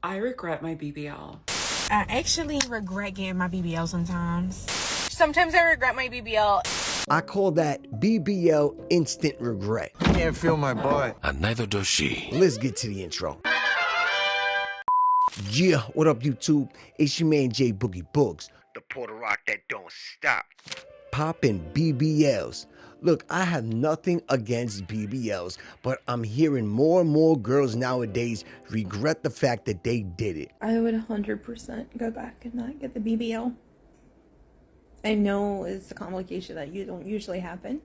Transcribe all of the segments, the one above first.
I regret my BBL. I actually regret getting my BBL sometimes. Sometimes I regret my BBL. I call that BBL instant regret. Can't feel my butt. And neither does she. Let's get to the intro. Yeah, what up YouTube? It's your man J Boogie Boogs, the Puerto Rock that don't stop. Poppin' BBLs. Look, I have nothing against BBLs, but I'm hearing more and more girls nowadays regret the fact that they did it. I would 100% go back and not get the BBL. I know it's a complication that you don't usually happen.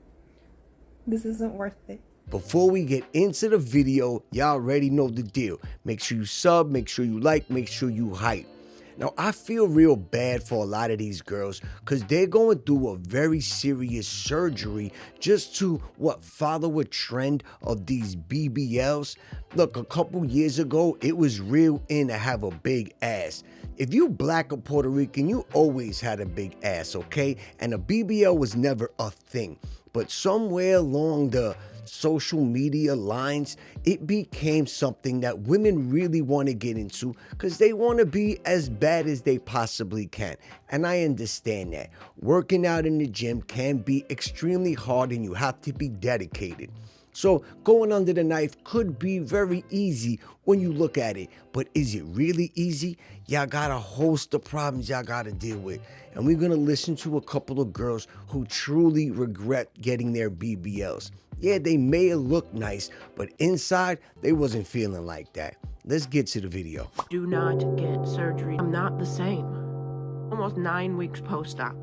This isn't worth it. Before we get into the video, y'all already know the deal. Make sure you sub, make sure you like, make sure you hype. Now, I feel real bad for a lot of these girls because they're going through a very serious surgery just to, follow a trend of these BBLs. Look, a couple years ago, it was real in to have a big ass. If you black or Puerto Rican, you always had a big ass, okay? And a BBL was never a thing. But somewhere along the social media lines, it became something that women really want to get into because they want to be as bad as they possibly can. And I understand that. Working out in the gym can be extremely hard and you have to be dedicated. So going under the knife could be very easy when you look at it, but is it really easy? Y'all got a host of problems y'all got to deal with. And we're going to listen to a couple of girls who truly regret getting their BBLs. Yeah, they may have looked nice, but inside they wasn't feeling like that. Let's get to the video. Do not get surgery. I'm not the same. Almost 9 weeks post-op,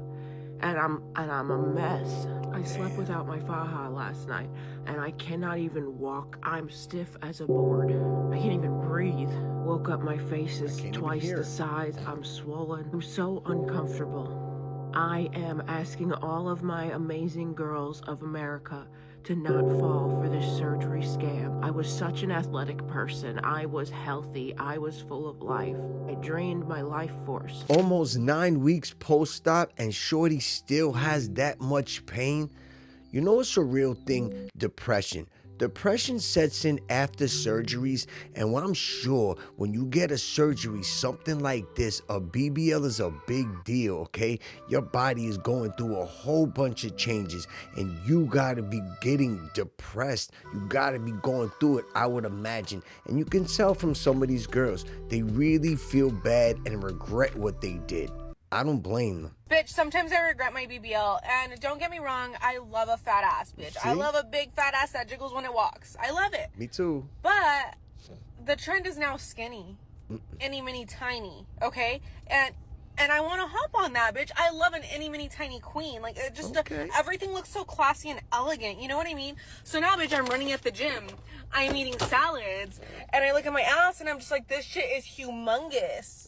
and I'm a mess. I slept without my faja last night, and I cannot even walk. I'm stiff as a board. I can't even breathe. Woke up, my face is twice the size. I'm swollen. I'm so uncomfortable. I am asking all of my amazing girls of America to not fall for this surgery scam. I was such an athletic person. I was healthy. I was full of life. I drained my life force. Almost 9 weeks post-op and Shorty still has that much pain. You know it's a real thing, depression. Depression sets in after surgeries, and I'm sure when you get a surgery, something like this, a BBL is a big deal, okay? Your body is going through a whole bunch of changes, and you gotta be getting depressed. You gotta be going through it, I would imagine. And you can tell from some of these girls, they really feel bad and regret what they did. I don't blame them. Bitch, sometimes I regret my BBL. And don't get me wrong, I love a fat ass, bitch. I love a big fat ass that jiggles when it walks. I love it. Me too. But the trend is now skinny. Itty mini tiny, okay? And I want to hop on that, bitch. I love an itty mini tiny queen. Like, it just everything looks so classy and elegant. You know what I mean? So now, bitch, I'm running at the gym. I'm eating salads. And I look at my ass and I'm just like, this shit is humongous.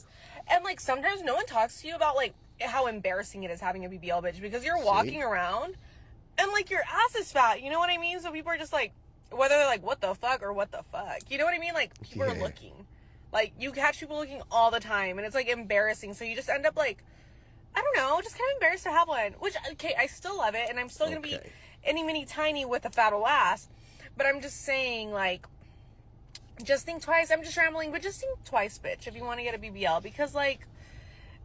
And, like, sometimes no one talks to you about, like, how embarrassing it is having a BBL, bitch. Because you're walking around and, like, your ass is fat. You know what I mean? So people are just, like, whether they're like, what the fuck or what the fuck. You know what I mean? Like, people are looking. Like, you catch people looking all the time. And it's, like, embarrassing. So you just end up, like, I don't know, just kind of embarrassed to have one. Which, okay, I still love it. And I'm still going to be itty mini tiny with a fat ol' ass. But I'm just saying, like, just think twice. I'm just rambling, but just think twice, bitch, if you want to get a BBL, because, like,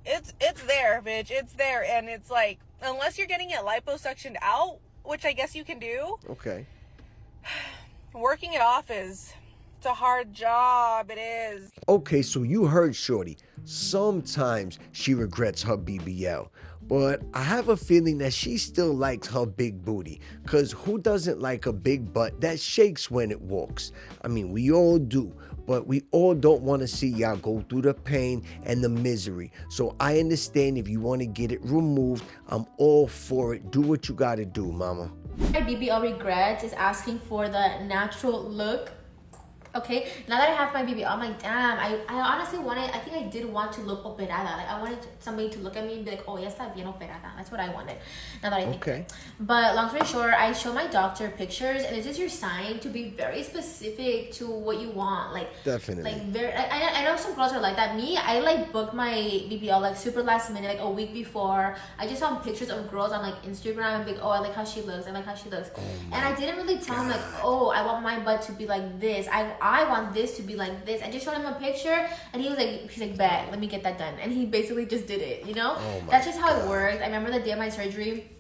it's there, bitch. It's there, and it's like, unless you're getting it liposuctioned out, which I guess you can do. Okay. Working it off it's a hard job. It is. Okay, so you heard Shorty. Sometimes she regrets her BBL, but I have a feeling that she still likes her big booty, because who doesn't like a big butt that shakes when it walks? I mean, we all do, but we all don't want to see y'all go through the pain and the misery. So I understand if you want to get it removed, I'm all for it. Do what you got to do, mama. My BBL regrets is asking for the natural look. Okay, now that I have my BBL, I'm like, damn, I honestly wanted, I think I did want to look operada. Like, I wanted somebody to look at me and be like, oh, ya está bien operada. That's what I wanted, now that I think. Okay. But long story short, I show my doctor pictures, and it's just your sign to be very specific to what you want. Like, definitely. Like, very, I know some girls are like that. Me, I, like, booked my BBL, like, super last minute, like, a week before. I just saw pictures of girls on, like, Instagram and be like, oh, I like how she looks. I like how she looks. And I didn't really tell them, like, oh, I want my butt to be like this. I want this to be like this. I just showed him a picture, and he's like, bet, let me get that done. And he basically just did it, you know? That's just how it worked. I remember the day of my surgery,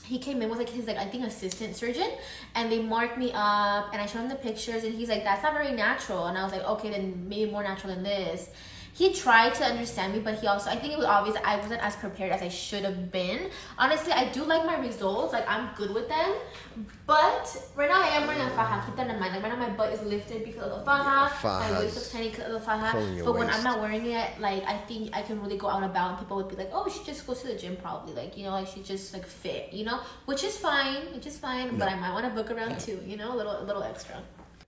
he came in with his I think assistant surgeon, and they marked me up, and I showed him the pictures, and he's like, that's not very natural. And I was like, okay, then maybe more natural than this. He tried to understand me, but he also, I think it was obvious I wasn't as prepared as I should have been. Honestly, I do like my results. Like, I'm good with them. But right now, I am wearing a faja. Keep that in mind. Like, right now, my butt is lifted because of the faja. My waist looks tiny because of the faja. But when I'm not wearing it, like, I think I can really go out and about, and people would be like, oh, she just goes to the gym probably. Like, you know, like, she's just, like, fit, you know? Which is fine. But I might want to book around too, you know? A little extra.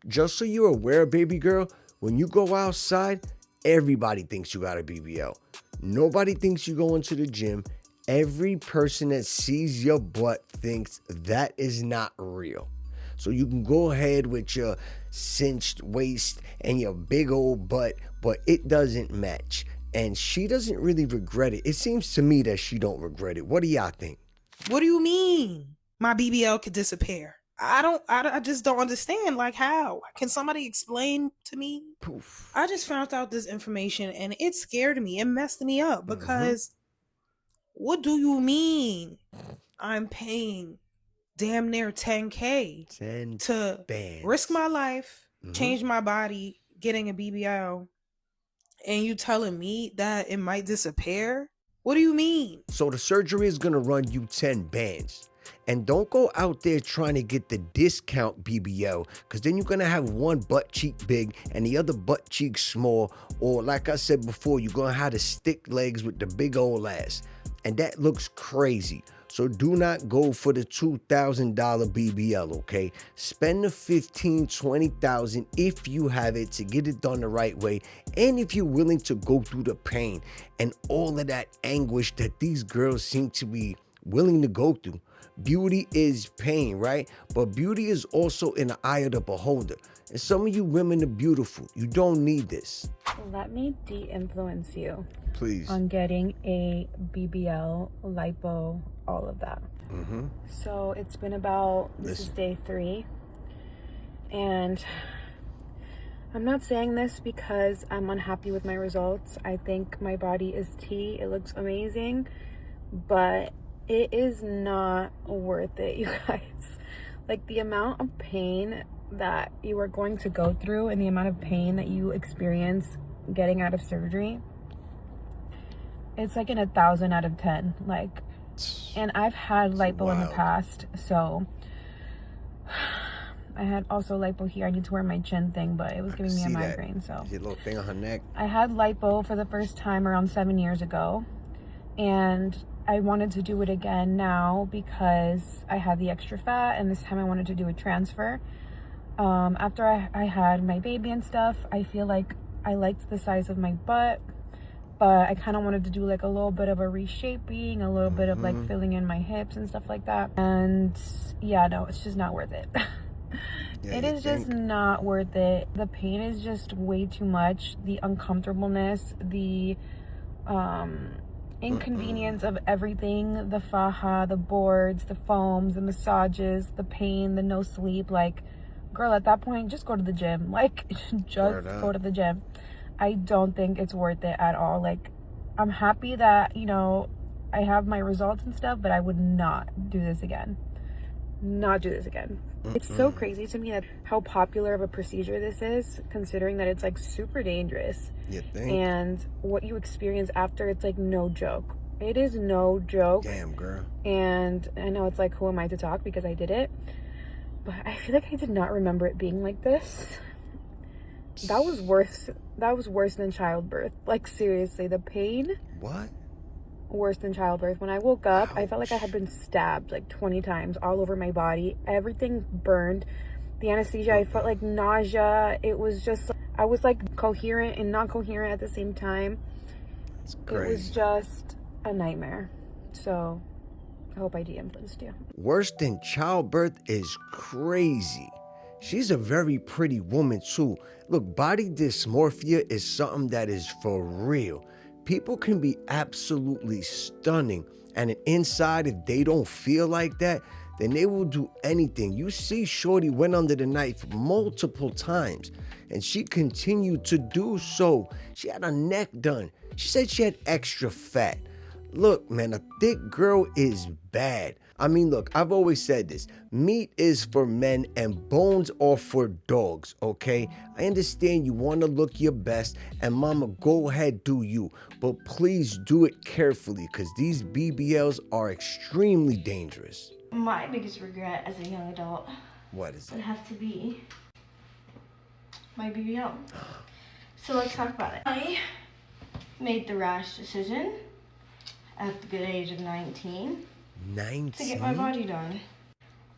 Just so you're aware, baby girl, when you go outside, everybody thinks you got a BBL. Nobody thinks you go into the gym. Every person that sees your butt thinks that is not real. So you can go ahead with your cinched waist and your big old butt, but it doesn't match. And she doesn't really regret it. It seems to me that she don't regret it. What do y'all think? What do you mean? My BBL could disappear? I just don't understand. Like, how? Can somebody explain to me? Poof. I just found out this information and it scared me. It messed me up because what do you mean I'm paying damn near 10K 10 to bands. risk my life, change my body, getting a BBL, and you telling me that it might disappear? What do you mean? So the surgery is going to run you 10 bands. And don't go out there trying to get the discount BBL, because then you're going to have one butt cheek big and the other butt cheek small. Or like I said before, you're going to have the stick legs with the big old ass. And that looks crazy. So do not go for the $2,000 BBL, okay? Spend the $15,000, $20,000 if you have it to get it done the right way. And if you're willing to go through the pain and all of that anguish that these girls seem to be willing to go through. Beauty is pain, right? But beauty is also in the eye of the beholder. And some of you women are beautiful. You don't need this. Let me de-influence you. Please. On getting a BBL, lipo, all of that. So it's been about, this is day 3. And I'm not saying this because I'm unhappy with my results. I think my body is tea. It looks amazing. But it is not worth it, you guys. Like, the amount of pain that you are going to go through and the amount of pain that you experience getting out of surgery, it's like in 1,000 out of 10. Like, and I've had lipo in the past, so I had also lipo here. I need to wear my chin thing, but it was giving me a migraine. So your little thing on her neck. I had lipo for the first time around 7 years ago, and I wanted to do it again now because I had the extra fat, and this time I wanted to do a transfer. After I had my baby and stuff, I feel like I liked the size of my butt, but I kind of wanted to do like a little bit of a reshaping, a little bit of like filling in my hips and stuff like that. And yeah, no, it's just not worth it. It is just not worth it. The pain is just way too much. The uncomfortableness, the inconvenience of everything, the faja, the boards, the foams, the massages, the pain, the no sleep. Like, girl, at that point, just go to the gym. Like, just go to the gym. I don't think it's worth it at all. Like, I'm happy that, you know, I have my results and stuff, but I would not do this again. Not do this again. It's so crazy to me that how popular of a procedure this is, considering that it's like super dangerous. You think? And what you experience after, it's like no joke. It is no joke. Damn, girl. And I know it's like, who am I to talk because I did it? But I feel like I did not remember it being like this. That was worse. That was worse than childbirth. Like, seriously, the pain. What? Worse than childbirth. When I woke up, I felt like I had been stabbed like 20 times all over my body. Everything burned. The anesthesia, I felt like nausea. It was just, I was like coherent and not coherent at the same time. It's crazy. It was just a nightmare. So I hope I de-influenced you. Worse than childbirth is crazy. She's a very pretty woman too. Look, body dysmorphia is something that is for real. People can be absolutely stunning, and inside, if they don't feel like that, then they will do anything. You see, Shorty went under the knife multiple times, and she continued to do so. She had her neck done. She said she had extra fat. Look, man, a thick girl is bad. I mean, look, I've always said this. Meat is for men and bones are for dogs, okay? I understand you want to look your best, and mama, go ahead, do you. But please do it carefully, because these BBLs are extremely dangerous. My biggest regret as a young adult What is would it? have to be my BBL. So let's talk about it. I made the rash decision at the good age of 19 to get my 19? body done.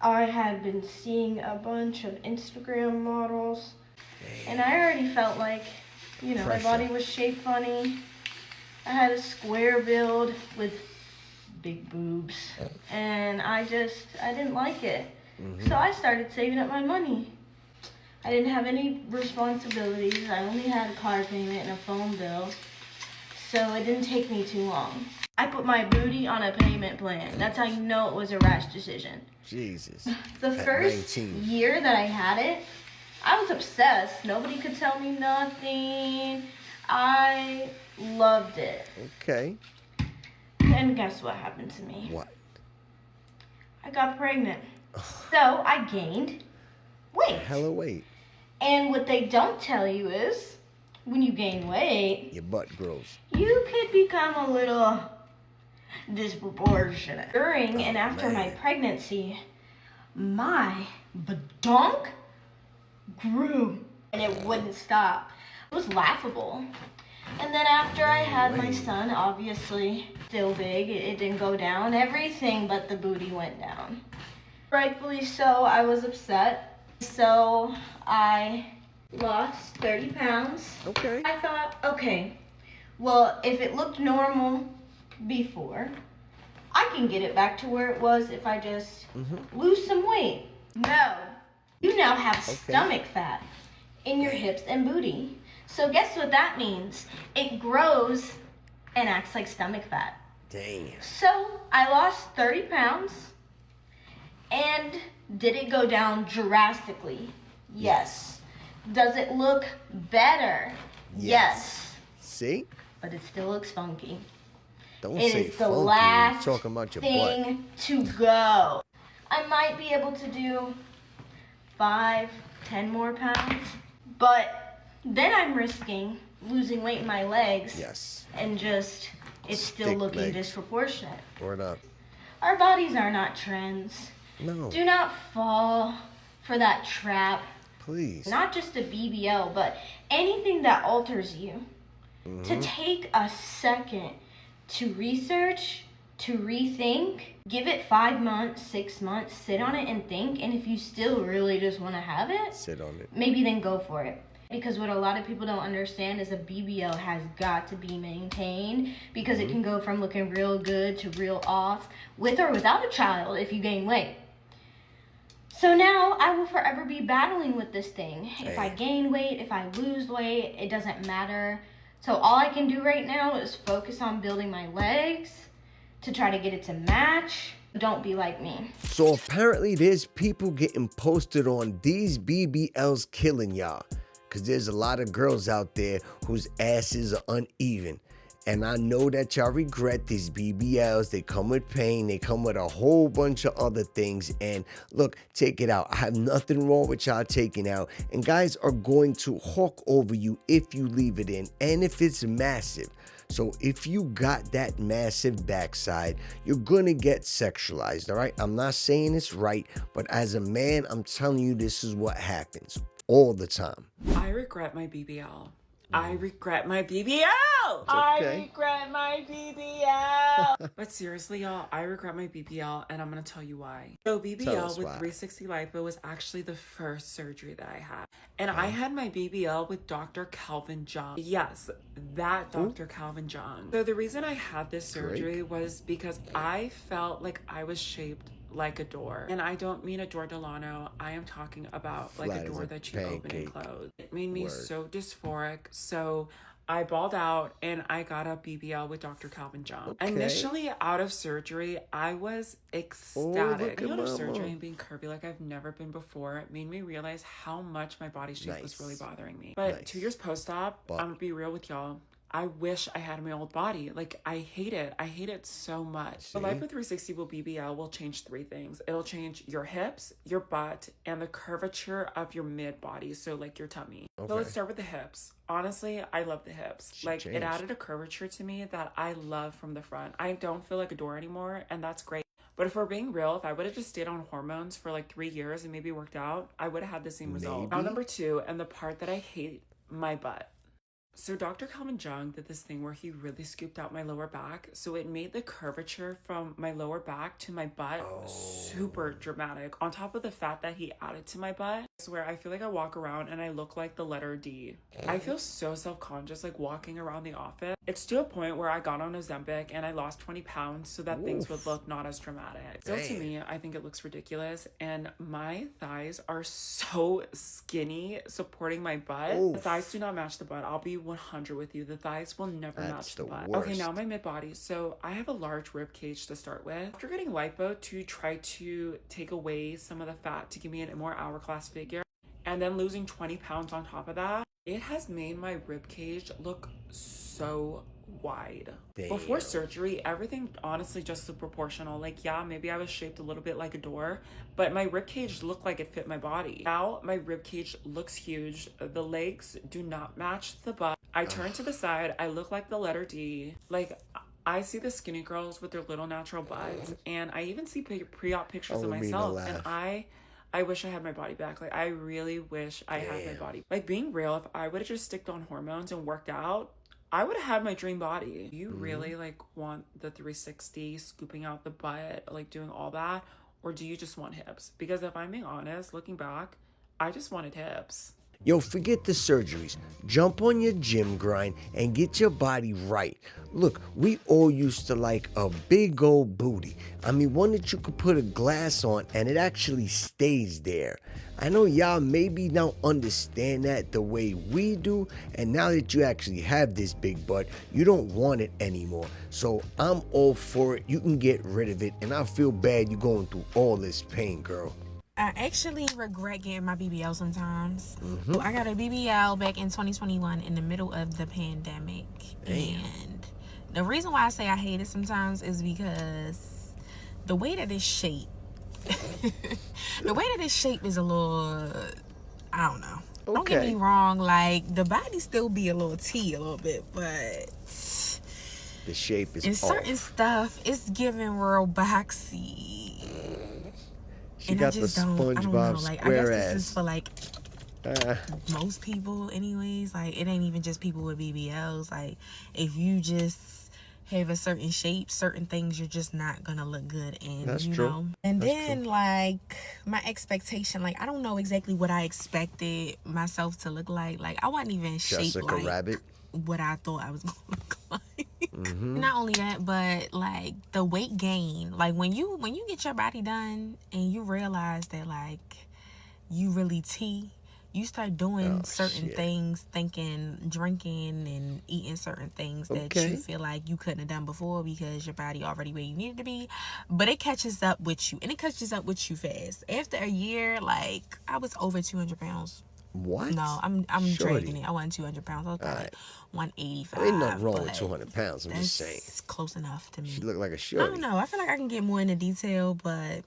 I had been seeing a bunch of Instagram models, and I already felt like, you know, Pressure. my body was shaped funny. I had a square build with big boobs, and I didn't like it. So I started saving up my money. I didn't have any responsibilities. I only had a car payment and a phone bill, so it didn't take me too long. I put my booty on a payment plan. That's how you know it was a rash decision. Jesus. The At first 19. year that I had it, I was obsessed. Nobody could tell me nothing. I loved it. Okay. And guess what happened to me? What? I got pregnant. So I gained weight. Hella weight. And what they don't tell you is, when you gain weight, Your butt grows. you could become a little disproportionate. During and after my man. pregnancy, my badonk grew and it wouldn't stop. It was laughable. And then after I had my son, obviously still big, it didn't go down. Everything but the booty went down. Rightfully so, I was upset. So I lost 30 pounds. Okay. I thought, okay, well, if it looked normal before, I can get it back to where it was if I just lose some weight. No, you now have stomach fat in your hips and booty. So guess what that means? It grows and acts like stomach fat. Damn. So I lost 30 pounds. And did it go down drastically? Yes. Does it look better? Yes. See? But it still looks funky. Don't It say is the funky. last You're talking about your butt. thing to go. I might be able to do 5, 10 more pounds, but then I'm risking losing weight in my legs Yes. and just it's still Stick looking legs. disproportionate. Word up. Our bodies are not trends. No. Do not fall for that trap. Please. Not just a BBL, but anything that alters you. To take a second to research, to rethink, give it 5 months, 6 months, sit on it and think, and if you still really just want to have it, Sit on it. maybe then go for it. Because what a lot of people don't understand is a BBL has got to be maintained because it can go from looking real good to real off with or without a child if you gain weight. So now I will forever be battling with this thing. If I gain weight, if I lose weight, it doesn't matter. So all I can do right now is focus on building my legs to try to get it to match. Don't be like me. So apparently there's people getting posted on these BBLs killing y'all. Because there's a lot of girls out there whose asses are uneven. And I know that y'all regret these BBLs. They come with pain. They come with a whole bunch of other things. And look, take it out. I have nothing wrong with y'all taking out. And guys are going to hawk over you if you leave it in. And if it's massive. So if you got that massive backside, you're going to get sexualized, all right? I'm not saying it's right, but as a man, I'm telling you this is what happens all the time. I regret my BBL. I regret my BBL. Okay. I regret my BBL. But seriously, y'all, I regret my BBL, and I'm gonna tell you why. So Tell BBL us with why. 360 lipo was actually the first surgery that I had, and I had my BBL with Dr. Calvin John. Yes, that Dr. Calvin John. So the reason I had this surgery was because I felt like I was shaped like a door. And I don't mean a door Delano. I am talking about like Flat a as door a that you open and pancake. close. It made me Word. so dysphoric. So I balled out and I got a BBL with Dr. Calvin John. Initially out of surgery, I was ecstatic. Out of surgery and being curvy like I've never been before, it made me realize how much my body shape was really bothering me. But 2 years post-op, I'm gonna be real with y'all, I wish I had my old body. Like, I hate it. I hate it so much. The Lipo 360 will BBL will change 3 things. It'll change your hips, your butt, and the curvature of your mid body. So like your tummy. So let's start with the hips. Honestly, I love the hips. Like, it added a curvature to me that I love from the front. I don't feel like a door anymore, and that's great. But if we're being real, if I would have just stayed on hormones for like 3 years and maybe worked out, I would have had the same result. Now, number 2, and the part that I hate, my butt. So Dr. Calvin Jung did this thing where he really scooped out my lower back. So it made the curvature from my lower back to my butt super dramatic. On top of the fat that he added to my butt, I swear I feel like I walk around and I look like the letter D. I feel so self-conscious like walking around the office. It's to a point where I got on Ozempic and I lost 20 pounds so that things would look not as dramatic. Still to me, I think it looks ridiculous. And my thighs are so skinny supporting my butt. The thighs do not match the butt. I'll be 100 with you. The thighs will never match the butt. Worst. Okay, now my mid body. So I have a large rib cage to start with. After getting lipo to try to take away some of the fat to give me a more hourglass figure, and then losing 20 pounds on top of that, it has made my rib cage look so wide. Before surgery, everything honestly just looked proportional. Like, yeah, maybe I was shaped a little bit like a door, but my rib cage looked like it fit my body. Now my rib cage looks huge. The legs do not match the butt. I turn to the side, I look like the letter D. Like, I see the skinny girls with their little natural butts, and I even see pre-op pictures of myself, and I wish I had my body back. Like, I really wish I had my body. Like, being real, if I would have just sticked on hormones and worked out, I would have had my dream body. You really like want the 360, scooping out the butt, like doing all that? Or do you just want hips? Because if I'm being honest, looking back, I just wanted hips. Yo, forget the surgeries. Jump on your gym grind and get your body right. Look, we all used to like a big old booty. I mean, one that you could put a glass on and it actually stays there. I know y'all maybe now understand that the way we do, and now that you actually have this big butt, you don't want it anymore. So I'm all for it. You can get rid of it, and I feel bad you going through all this pain, girl. I actually regret getting my BBL sometimes. I got a BBL back in 2021 in the middle of the pandemic. And the reason why I say I hate it sometimes is because the way that it's shaped, is a little, I don't know. Don't get me wrong, like, the body still be a little T a little bit, but the shape is in off. certain stuff, it's giving real boxy. She got the SpongeBob like, square I guess ass. this is for like most people anyways. Like, it ain't even just people with BBLs. Like, if you just have a certain shape, certain things you're just not gonna look good in. That's you true. know? And then like my expectation, like, I don't know exactly what I expected myself to look like. Like, I wasn't even shaped Jessica like Rabbit. what I thought I was gonna look like. Not only that, but like the weight gain. Like, when you get your body done and you realize that like you really you start doing certain things, drinking and eating certain things that you feel like you couldn't have done before because your body already where you needed to be. But it catches up with you, and it catches up with you fast. After a year, like, I was over 200 pounds. What? No, I'm dragging it. I wasn't 200 pounds. I was probably 185. Ain't nothing wrong with 200 pounds. I'm just saying. It's close enough to me. She look like a I shorty. don't know. I feel like I can get more into detail, but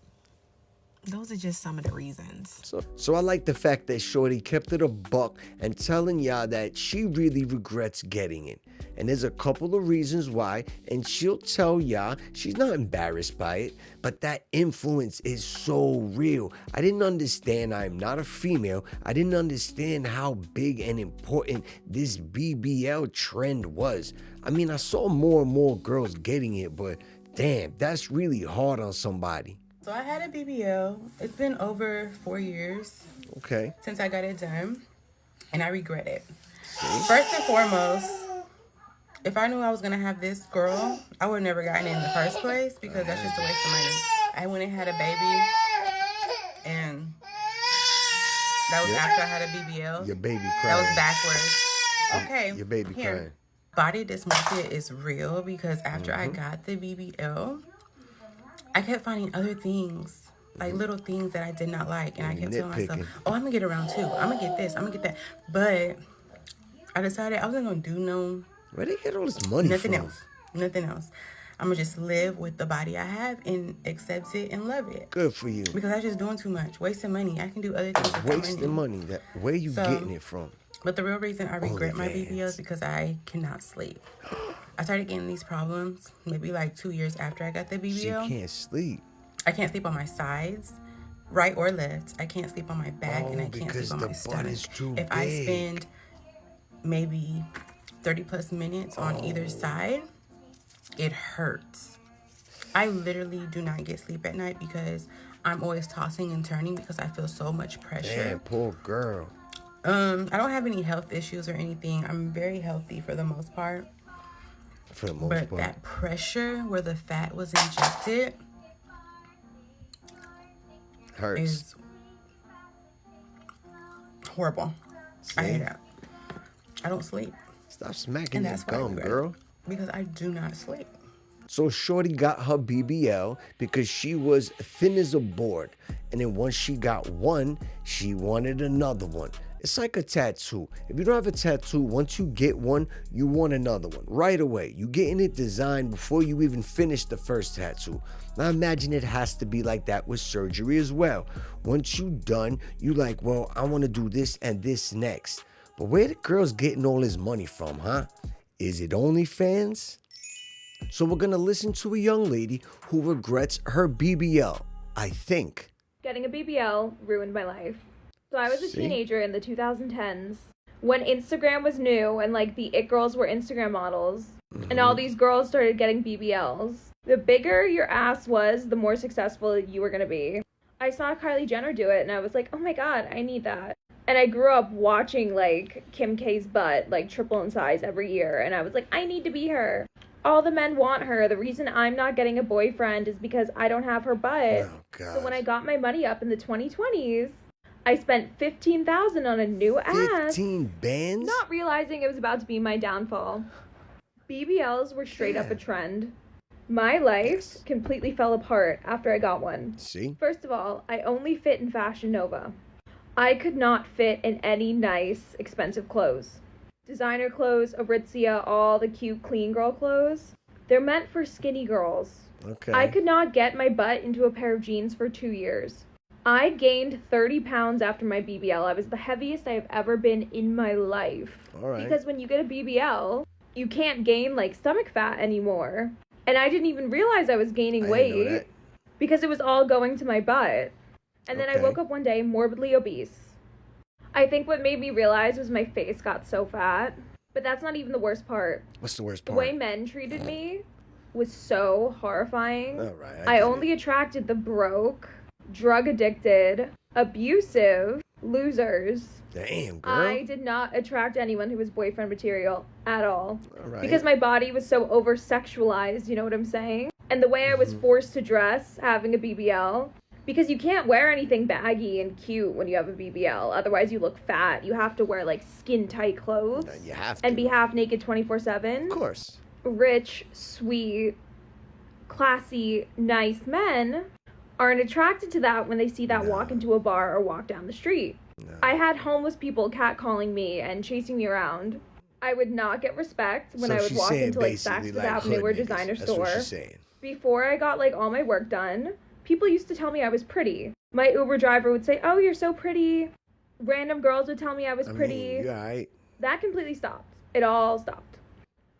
those are just some of the reasons. So I like the fact that Shorty kept it a buck and telling y'all that she really regrets getting it. And there's a couple of reasons why, and she'll tell y'all she's not embarrassed by it, but that influence is so real. I didn't understand. I'm not a female. I didn't understand how big and important this BBL trend was. I mean, I saw more and more girls getting it, but damn, that's really hard on somebody. So I had a BBL. It's been over 4 years since I got it done, and I regret it. First and foremost, if I knew I was gonna have this girl, I would have never gotten it in the first place because that's just a waste of money. I went and had a baby, and that was after I had a BBL. Your baby That crying. was backwards. Okay. Your baby crying. Body dysmorphia is real because after I got the BBL, I kept finding other things, like little things that I did not like. And I kept telling myself, oh, I'm going to get around too. I'm going to get this. I'm going to get that. But I decided I wasn't going to do where they get all this money nothing from? else. Nothing else. I'm going to just live with the body I have and accept it and love it. Good for you. Because I'm just doing too much. Wasting money. I can do other things with Wasting money. Where you getting it from? But the real reason I regret my BBL is because I cannot sleep. I started getting these problems maybe like 2 years after I got the BBL. She can't sleep. I can't sleep on my sides, right or left. I can't sleep on my back, and I can't sleep on my stomach. If I spend maybe 30 plus minutes on either side, it hurts. I literally do not get sleep at night because I'm always tossing and turning because I feel so much pressure. Damn, poor girl. I don't have any health issues or anything. I'm very healthy for the most part. But that pressure where the fat was injected hurts. Is horrible. See? I hate it. I don't sleep. Stop smacking that gum, girl. Because I do not sleep. So Shorty got her BBL because she was thin as a board. And then once she got one, she wanted another one. It's like a tattoo. If you don't have a tattoo, once you get one, you want another one right away. You getting it designed before you even finish the first tattoo. Now imagine it has to be like that with surgery as well. Once you done, you like, well, I want to do this and this next. But where the girls getting all this money from, huh? Is it OnlyFans? So we're gonna listen to a young lady who regrets her BBL, I think. Getting a BBL ruined my life. So I was a teenager in the 2010s when Instagram was new and like the it girls were Instagram models and all these girls started getting BBLs. The bigger your ass was, the more successful you were going to be. I saw Kylie Jenner do it and I was like, oh my God, I need that. And I grew up watching like Kim K's butt like triple in size every year. And I was like, I need to be her. All the men want her. The reason I'm not getting a boyfriend is because I don't have her butt. Oh, God. So when I got my money up in the 2020s, I spent $15,000 on a new ass. 15 bands? Not realizing it was about to be my downfall. BBLs were straight up a trend. My life completely fell apart after I got one. See? First of all, I only fit in Fashion Nova. I could not fit in any nice, expensive clothes. Designer clothes, Aritzia, all the cute, clean girl clothes. They're meant for skinny girls. Okay. I could not get my butt into a pair of jeans for 2 years. I gained 30 pounds after my BBL. I was the heaviest I've ever been in my life. All right. Because when you get a BBL, you can't gain like stomach fat anymore. And I didn't even realize I was gaining weight because it was all going to my butt. And then I woke up one day morbidly obese. I think what made me realize was my face got so fat. But that's not even the worst part. What's the worst part? The way men treated me was so horrifying. All right. I only attracted the broke, drug addicted, abusive losers. Damn, girl. I did not attract anyone who was boyfriend material at all. All right. Because my body was so over sexualized, you know what I'm saying? And the way I was forced to dress having a BBL, because you can't wear anything baggy and cute when you have a BBL. Otherwise you look fat. You have to wear like skin tight clothes. No, you have to. And be half naked 24/7. Of course. Rich, sweet, classy, nice men aren't attracted to that when they see that walk into a bar or walk down the street. No. I had homeless people catcalling me and chasing me around. I would not get respect when I would walk into like Saks Fifth Avenue or designer store. What she's saying. Before I got like all my work done, people used to tell me I was pretty. My Uber driver would say, "Oh, you're so pretty." Random girls would tell me I was pretty. You're right. That completely stopped. It all stopped.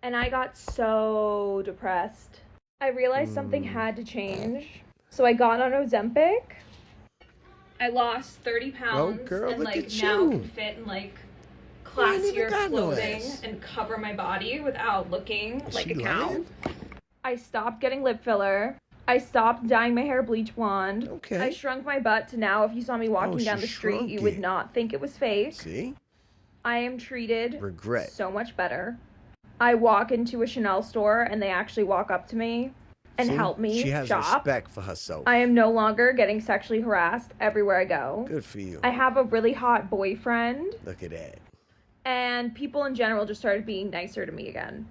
And I got so depressed. I realized something had to change. So I got on Ozempic. I lost 30 pounds girl, and look like at now you. can fit in like You ain't even classier got no clothing ass. and cover my body without looking Is like she a cow. lying? I stopped getting lip filler. I stopped dyeing my hair bleach blonde. Okay. I shrunk my butt to now if you saw me walking down she the street, shrunk you would it. not think it was fake. See? I am treated Regret. so much better. I walk into a Chanel store and they actually walk up to me and See? help me She has shop. respect for herself. I am no longer getting sexually harassed everywhere I go. Good for you. I have a really hot boyfriend. Look at that. and people in general just started being nicer to me again.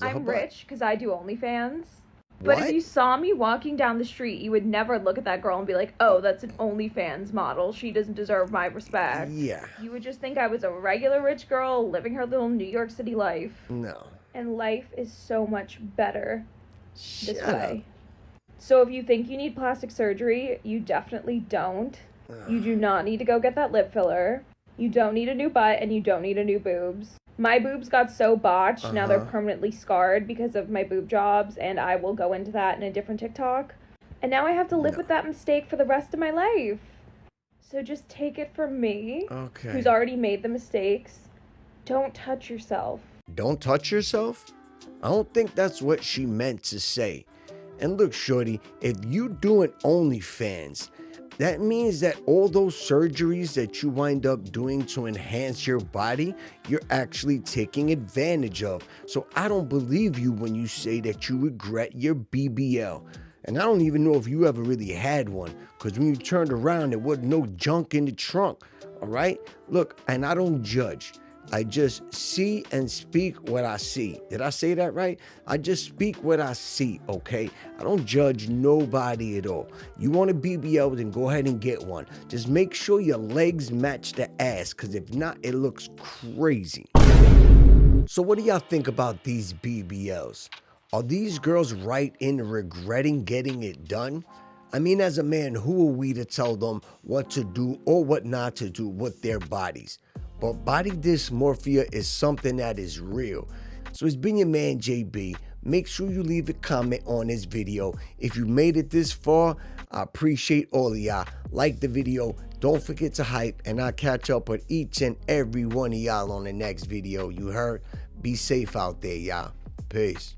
I'm rich because I do OnlyFans. But if you saw me walking down the street, you would never look at that girl and be like, oh, that's an OnlyFans model. She doesn't deserve my respect. Yeah. You would just think I was a regular rich girl living her little New York City life. No. And life is so much better this way. So if you think you need plastic surgery, you definitely don't. You do not need to go get that lip filler. You don't need a new butt, and you don't need a new boobs. My boobs got so botched, now they're permanently scarred because of my boob jobs, and I will go into that in a different TikTok. And now I have to live with that mistake for the rest of my life. So just take it from me, who's already made the mistakes. Don't touch yourself. Don't touch yourself? I don't think that's what she meant to say. And look, shorty, if you doing OnlyFans, that means that all those surgeries that you wind up doing to enhance your body, you're actually taking advantage of. So I don't believe you when you say that you regret your BBL. And I don't even know if you ever really had one, because when you turned around, there wasn't no junk in the trunk. All right? Look, and I don't judge. I just see and speak what I see. Did I say that right? I just speak what I see, okay? I don't judge nobody at all. You want a BBL, then go ahead and get one. Just make sure your legs match the ass, because if not, it looks crazy. So what do y'all think about these BBLs? Are these girls right in regretting getting it done? I mean, as a man, who are we to tell them what to do or what not to do with their bodies? But body dysmorphia is something that is real. So it's been your man, JB. Make sure you leave a comment on this video. If you made it this far, I appreciate all of y'all. Like the video, don't forget to hype, and I'll catch up with each and every one of y'all on the next video. You heard? Be safe out there, y'all. Peace.